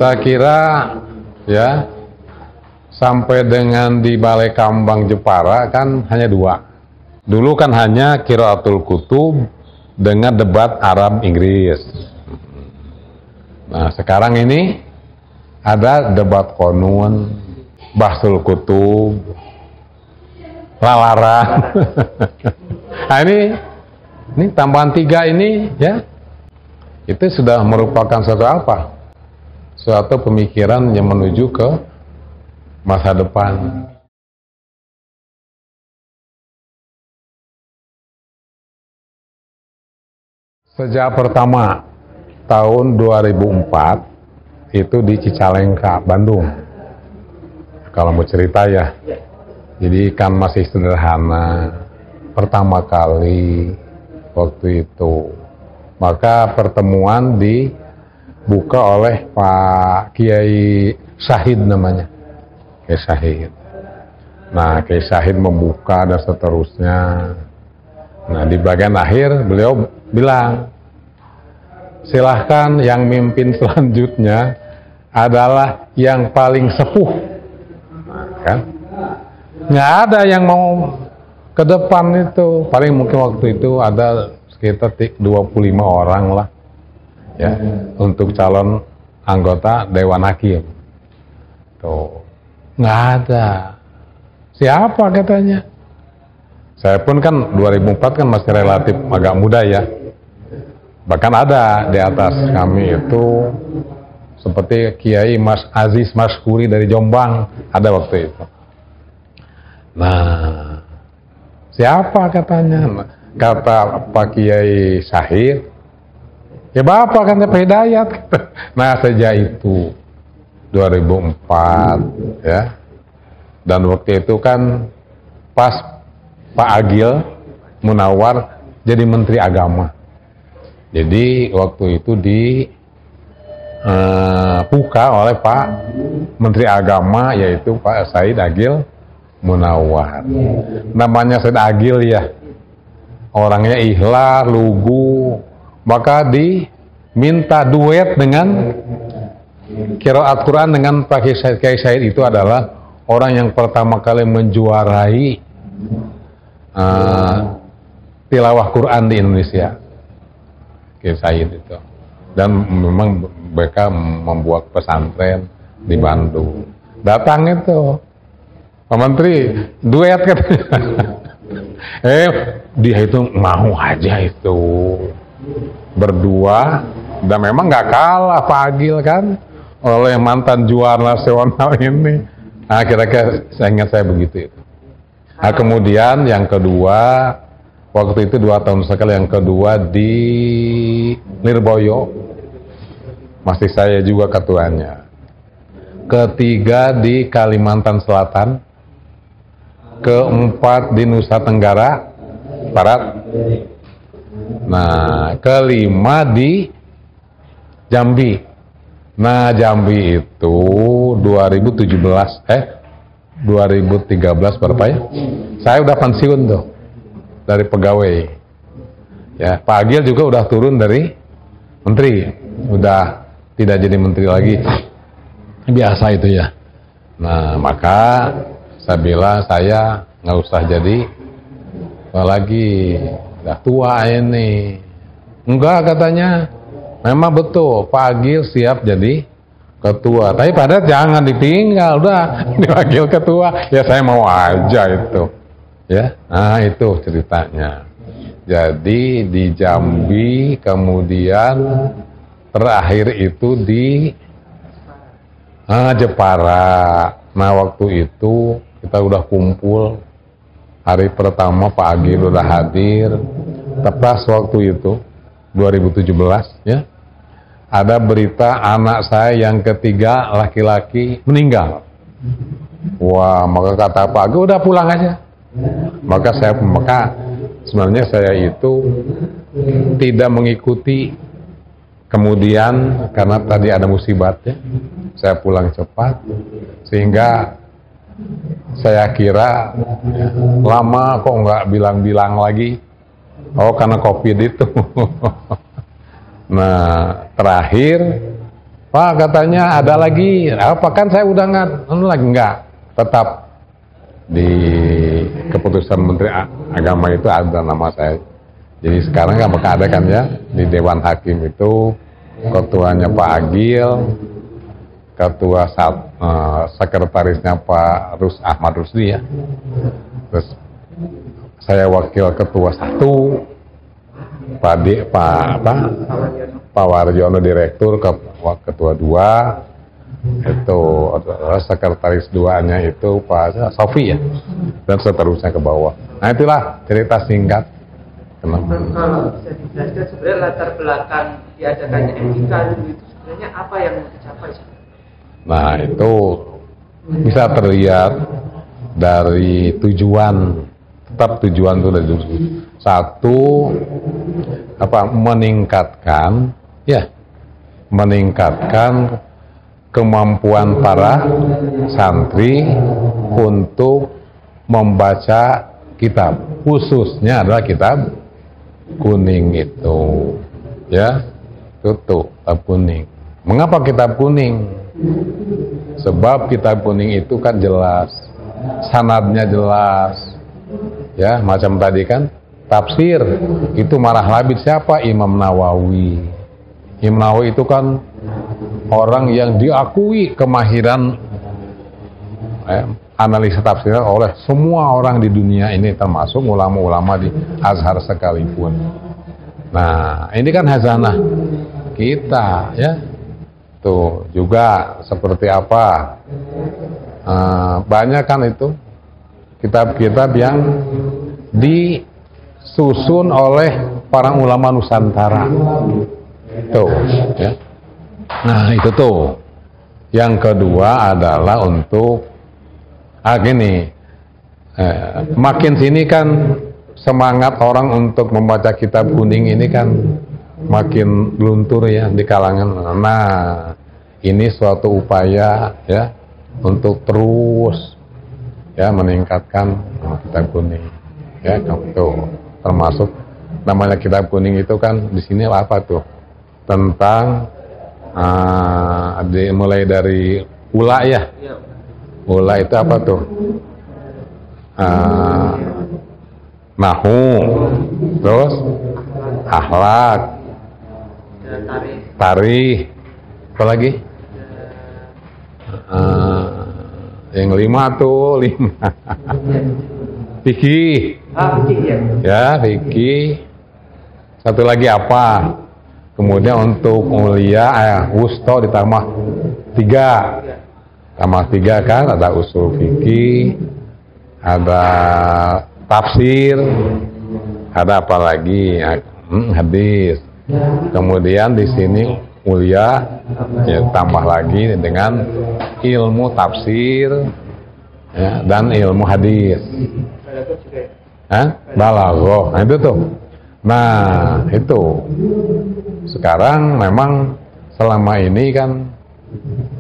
Saya kira ya sampai dengan di Balai Kambang Jepara kan hanya dua. Dulu kan hanya Qiraatul Kutub dengan debat Arab Inggris. Nah sekarang ini ada debat Qunun, Bahsul Kutub, Lalaran. Nah ini tambahan 3 ini ya, itu sudah merupakan suatu apa? Suatu pemikiran yang menuju ke masa depan. Sejak pertama tahun 2004 itu di Cicalengka, Bandung. Kalau mau cerita ya, jadi kan masih sederhana. Pertama kali waktu itu, maka pertemuan dibuka oleh Pak Kiai Syahid namanya, Kiai Syahid. Nah, Kiai Syahid membuka dan seterusnya. Nah, di bagian akhir beliau bilang, silahkan yang mimpin selanjutnya adalah yang paling sepuh. Nah, kan? Nggak ada yang mau ke depan itu. Paling mungkin waktu itu ada sekitar 25 orang lah ya, untuk calon anggota Dewan Hakim. Tuh, nggak ada. Siapa katanya? Saya pun kan 2004 kan masih relatif agak muda ya. Bahkan ada di atas kami itu seperti Kiai Mas Aziz Maskuri dari Jombang, ada waktu itu. Nah, siapa katanya? Kata Pak Kiai Syahid, ya Bapak kan Pak Hidayat. Nah, sejak itu 2004 ya. Dan waktu itu kan pas Pak Agil Munawar jadi Menteri Agama. Jadi waktu itu dibuka oleh Pak Menteri Agama, yaitu Pak Said Agil Munawar. Namanya Said Agil ya, orangnya ikhlas, lugu, maka diminta duet dengan qiraat Quran dengan Pak Kiai Said. Itu adalah orang yang pertama kali menjuarai tilawah Quran di Indonesia, Kiai Said itu. Dan memang mereka membuat pesantren di Bandung. Datang itu Pak Menteri, duet katanya. Dia itu mau aja itu berdua, dan memang nggak kalah Pak Agil kan oleh mantan juara nasional ini. Nah, kira-kira saya ingat saya begitu itu. Nah, kemudian yang kedua, waktu itu 2 tahun sekali, yang kedua di Lirboyo, masih saya juga ketuanya. Ketiga di Kalimantan Selatan, keempat di Nusa Tenggara Barat, nah kelima di Jambi. Nah, Jambi itu 2013 berapa ya? Saya udah pensiun tuh dari pegawai. Ya, Pak Agil juga udah turun dari menteri, udah tidak jadi menteri lagi. Biasa itu ya. Nah, maka saya bilang saya nggak usah jadi lagi, udah tua ini. Enggak katanya, memang betul Pak Agil siap jadi ketua, tapi pada jangan ditinggal, udah dipanggil ketua, ya saya mau aja itu, ya. Nah itu ceritanya. Jadi di Jambi, kemudian terakhir itu di Jepara. Nah waktu itu kita udah kumpul, hari pertama Pak Agil udah hadir, tepat waktu itu 2017 ya. Ada berita anak saya yang ketiga laki-laki meninggal. Wah, maka kata Pak Agil udah pulang aja. Maka sebenarnya saya itu tidak mengikuti. Kemudian karena tadi ada musibah ya, saya pulang cepat sehingga saya kira lama kok nggak bilang-bilang lagi. Oh, karena COVID itu. Nah, terakhir Pak katanya ada lagi, apa kan saya udah nggak lagi, enggak, tetap di keputusan Menteri Agama itu ada nama saya. Jadi sekarang nggak bakal ada kan ya, di Dewan Hakim itu ketuanya Pak Agil, ketua sekretarisnya Pak Ahmad Rusdi ya, terus saya wakil ketua 1, Pak Warjono direktur, ketua 2, itu sekretaris 2-nya itu Pak Sofi ya, dan seterusnya ke bawah. Nah itulah cerita singkat. Kenapa? Kalau bisa dijelaskan sebenarnya latar belakang diadakannya MIK dulu itu sebenarnya apa yang mau dicapai? Nah itu bisa terlihat dari tujuan, tetap tujuan itu dari dulu. Satu, meningkatkan kemampuan para santri untuk membaca kitab, khususnya adalah kitab kuning itu, ya, kitab kuning. Mengapa kitab kuning? Sebab kitab kuning itu kan jelas, sanadnya jelas, ya, macam tadi kan tafsir itu marah labid siapa? Imam Nawawi. Imam Nawawi itu kan orang yang diakui kemahiran analisa tafsir oleh semua orang di dunia ini, termasuk ulama-ulama di Azhar sekalipun. Nah, ini kan hazanah kita ya. Tuh juga seperti apa? Banyak kan itu kitab-kitab yang disusun oleh para ulama Nusantara. Tuh, ya. Nah, itu tuh. Yang kedua adalah untuk makin sini kan semangat orang untuk membaca kitab kuning ini kan makin luntur ya di kalangan. Nah, ini suatu upaya ya untuk terus ya meningkatkan kitab kuning ya. Tuh termasuk namanya kitab kuning itu kan di sini apa tuh? Tentang mulai dari ula ya. Ula itu apa tuh? Nahu, terus akhlak, tarikh, apa lagi? Yang 5 tuh 5. Fikih. Ya, fikih. Satu lagi apa? Kemudian untuk mulia, wusto ditambah 3. Tambah 3 kan, ada usul fikih, ada tafsir, ada apa lagi? Hadis. Kemudian di sini mulia ya, tambah lagi dengan ilmu tafsir ya, dan ilmu hadis. Balaghah. Nah itu tuh. Nah itu sekarang memang selama ini kan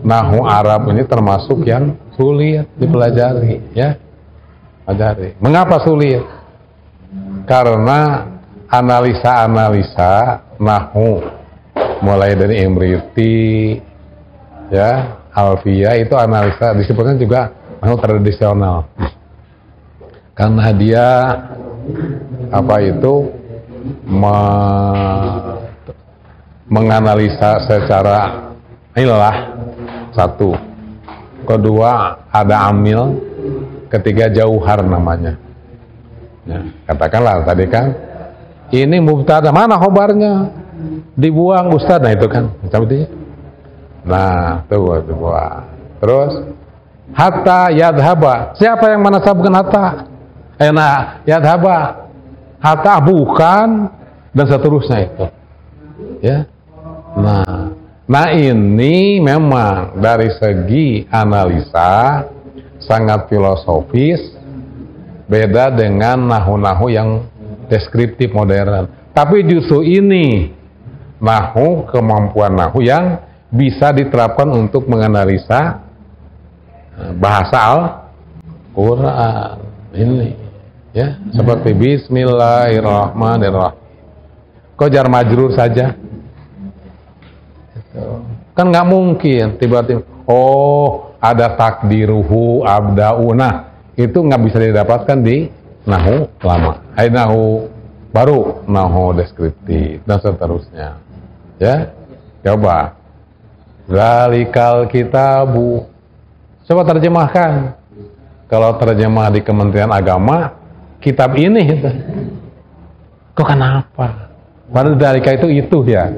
Nahu Arab ini termasuk yang sulit dipelajari, ya. Pelajari. Mengapa sulit? Karena analisa-analisa Nahu, mulai dari Imriti, ya, Alfiyah itu analisa disebutnya juga Nahu tradisional. Karena dia menganalisa secara ilah, satu, kedua ada amil, ketiga jauhar namanya. Ya, katakanlah tadi kan ini mubtada, mana khobarnya, dibuang ustaz, nah itu kan macam itu. Nah tuh dibuang. Terus hatta yadhaba, siapa yang menasabkan hatta? Yadhaba, hatta bukan, dan seterusnya itu. Ya. Nah ini memang dari segi analisa sangat filosofis, beda dengan nahu-nahu yang deskriptif modern. Tapi justru ini kemampuan nahu yang bisa diterapkan untuk menganalisa bahasa Al-Quran ini, ya, seperti Bismillahirrahmanirrahim. Kok jar majrur saja? Kan nggak mungkin tiba-tiba, oh ada takdiruhu abdauna, itu nggak bisa didapatkan di nahu lama. Nahu baru, nahu deskriptif dan seterusnya. Ya, coba. Zalikal kitabu. Coba terjemahkan. Kalau terjemah di Kementerian Agama, kitab ini gitu. Kok kenapa? Padahal zalika itu ya.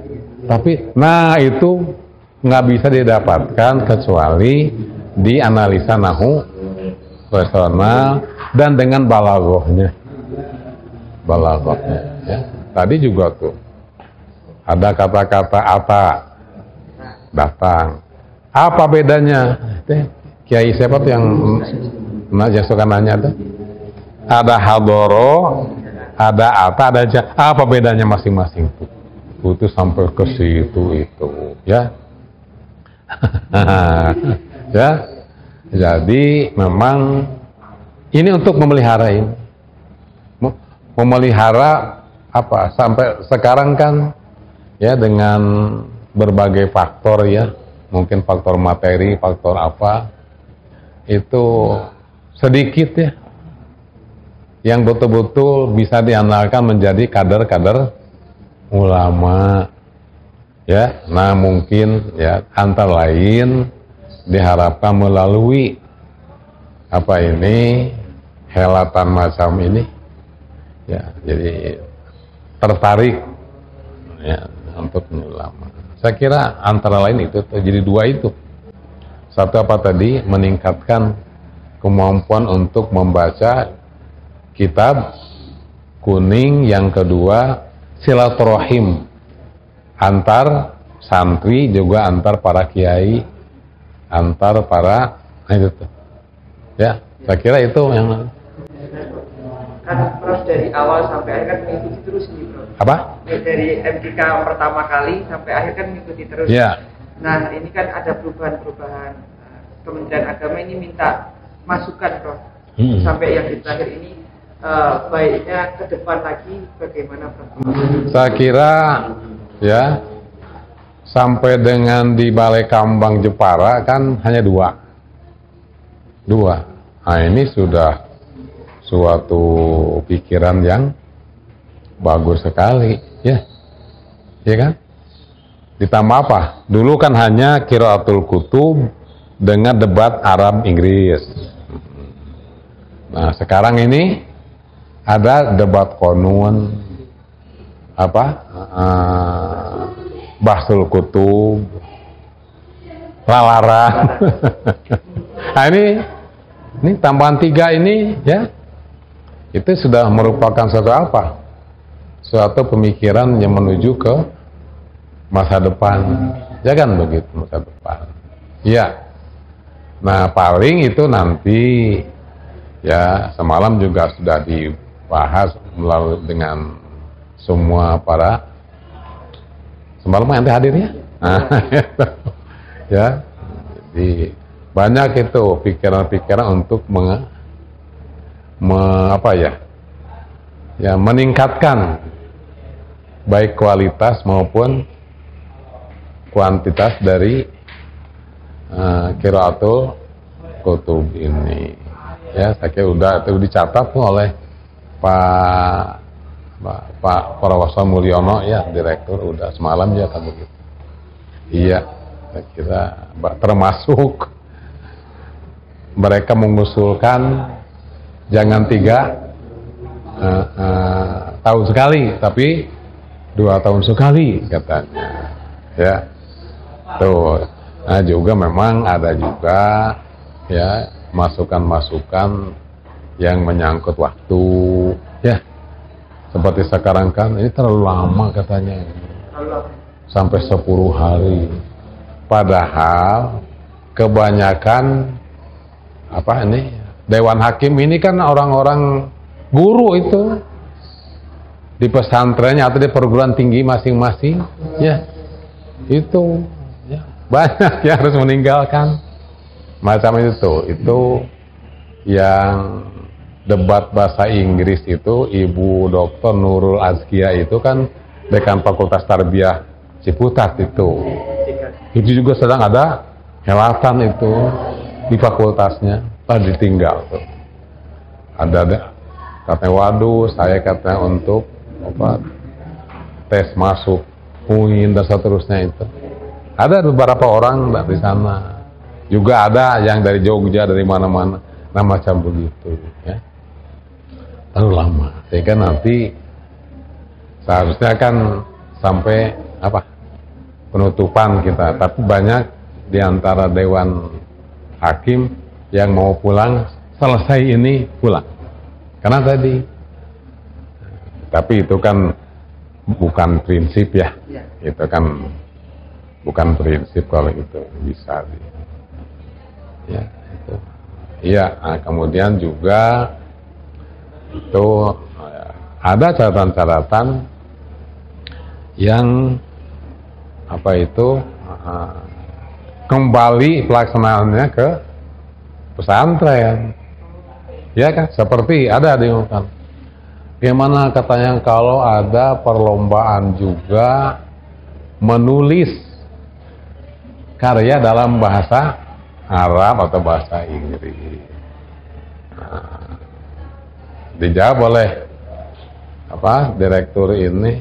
Tapi, nah itu nggak bisa didapatkan kecuali di analisa nahu personal dan dengan balaghahnya. Balaghahnya. Ya. Tadi juga tuh ada kata-kata ata datang. Apa bedanya? Kiai siapa tuh yang suka nanya tuh? Ada hadoro, ada ata, ada ja. Apa bedanya masing-masing tuh? Itu sampai ke situ itu, ya. Ya. Jadi memang ini untuk memelihara ini. Memelihara apa? Sampai sekarang kan ya dengan berbagai faktor ya, mungkin faktor materi, faktor apa, itu sedikit ya yang betul-betul bisa diandalkan menjadi kader-kader ulama ya. Nah mungkin ya antara lain diharapkan melalui apa ini, helatan macam ini ya, jadi tertarik ya untuk ulama. Saya kira antara lain itu, jadi dua itu. Satu apa tadi? Meningkatkan kemampuan untuk membaca kitab kuning. Yang kedua, silaturahim antar santri, juga antar para kiai, antar para itu tuh. Ya, saya kira itu yang kan Prof dari awal sampai akhir kan mengikuti terus nih Prof. apa? Dari MTK pertama kali sampai akhir kan mengikuti terus. Ya. Nah ini kan ada perubahan-perubahan. Kementerian Agama ini minta masukan Prof. Sampai yang di terakhir ini baiknya ke depan lagi bagaimana Prof? Saya kira ya sampai dengan di Balai Kambang Jepara kan hanya dua. Nah ini sudah suatu pikiran yang bagus sekali ya, ya kan? Ditambah apa? Dulu kan hanya qiraatul kutub dengan debat Arab Inggris. Nah sekarang ini ada debat konun, apa? Bahsul kutub, lalaran. Nah ini tambahan 3 ini ya. Itu sudah merupakan suatu apa? Suatu pemikiran yang menuju ke masa depan. Ya kan begitu, masa depan. Iya. Nah, paling itu nanti ya semalam juga sudah dibahas melalui dengan semua para semalam nanti hadir ya. Nah, ya. Jadi banyak itu pikiran-pikiran untuk meningkatkan baik kualitas maupun kuantitas dari qiraatul kutub ini. Ya, saya kira udah itu dicatat tuh oleh Pak Prawoso Mulyono ya, direktur, udah semalam ya kan begitu. Iya, saya kira termasuk mereka mengusulkan jangan 3 tahun sekali, tapi 2 tahun sekali katanya. Ya, tuh. Nah juga memang ada juga ya masukan-masukan yang menyangkut waktu. Ya, seperti sekarang kan ini terlalu lama katanya, sampai 10 hari. Padahal kebanyakan apa ini Dewan Hakim ini kan orang-orang guru itu di pesantrennya atau di perguruan tinggi masing-masing ya, itu ya, banyak yang harus meninggalkan macam itu yang debat bahasa Inggris itu. Ibu Dr. Nurul Azkia itu kan dekan Fakultas Tarbiyah Ciputat itu Itu juga sedang ada helatan itu di fakultasnya, ditinggal tuh. Ada katanya, waduh, saya katanya untuk apa, tes masuk UIN dan seterusnya itu. Ada beberapa orang dari sana, juga ada yang dari Jogja, dari mana-mana, nah macam begitu, ya. Terlalu lama, sehingga nanti seharusnya kan sampai apa, penutupan kita, tapi banyak di antara Dewan Hakim yang mau pulang selesai ini pulang, karena tadi. Tapi itu kan bukan prinsip ya, itu kan bukan prinsip kalau itu bisa. Ya, itu. Iya, nah, kemudian juga itu ada catatan-catatan yang apa itu kembali pelaksanaannya ke pesantren, ya kan? Seperti ada diumumkan. Bagaimana katanya kalau ada perlombaan juga menulis karya dalam bahasa Arab atau bahasa Inggris. Nah, dijawab oleh apa, direktur ini,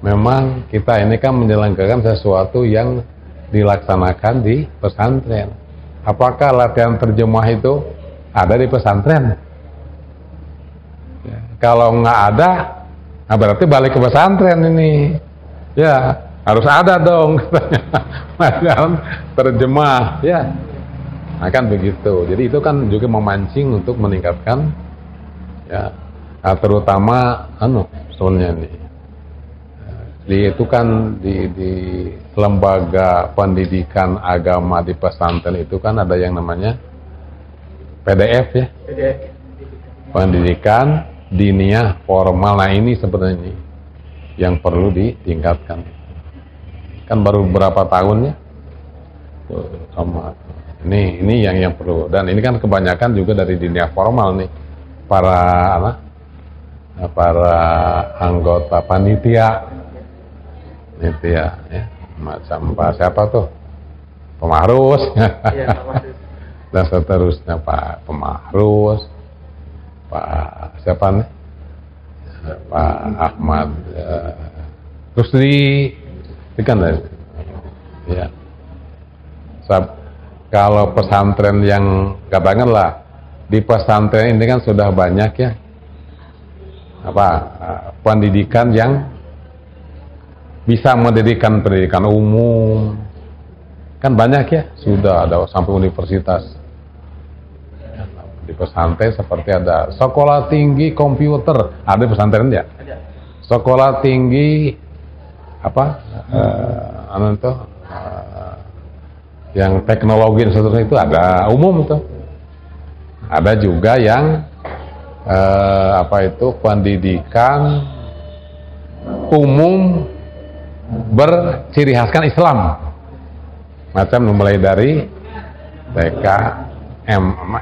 memang kita ini kan menyelenggarakan sesuatu yang dilaksanakan di pesantren. Apakah latihan terjemah itu ada di pesantren? Ya, kalau nggak ada, nah berarti balik ke pesantren ini. Ya, harus ada dong katanya latihan terjemah. Ya, nah kan begitu. Jadi itu kan juga memancing untuk meningkatkan, ya, nah, terutama soalnya nih, itu kan di lembaga pendidikan agama di pesantren itu kan ada yang namanya PDF ya, pendidikan diniyah formal. Nah ini sebenarnya yang perlu ditingkatkan, kan baru berapa tahun ya, sama ini yang perlu. Dan ini kan kebanyakan juga dari diniyah formal nih, para anggota panitia ya, macam Pak siapa tuh, Pemahrus, ya, dan seterusnya, Pak Pemahrus, Pak siapa nih, Pak Ahmad Rusdi, itu kan ya. Kalau pesantren yang katakanlah di pesantren ini kan sudah banyak ya apa, pendidikan yang bisa mendirikan pendidikan umum, kan banyak ya, sudah ada sampai universitas. Di pesantren seperti ada sekolah tinggi komputer, ada di pesantren ya, sekolah tinggi apa, yang teknologi dan seterusnya itu ada umum itu. Ada juga yang apa itu, pendidikan umum berciri khaskan Islam, macam mulai dari TK,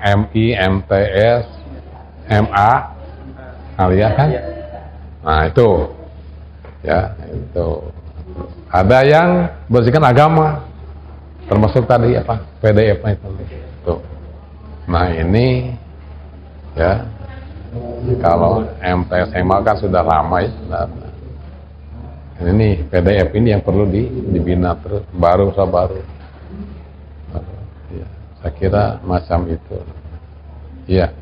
MI, MTS, MA, alia kan. Nah itu ya, itu ada yang bersihkan agama, termasuk tadi apa, PDF itu. Nah ini ya, kalau MTS, MA kan sudah lama ya. Ini PDF ini yang perlu dibina terus, baru. Ya, saya kira macam itu. Iya.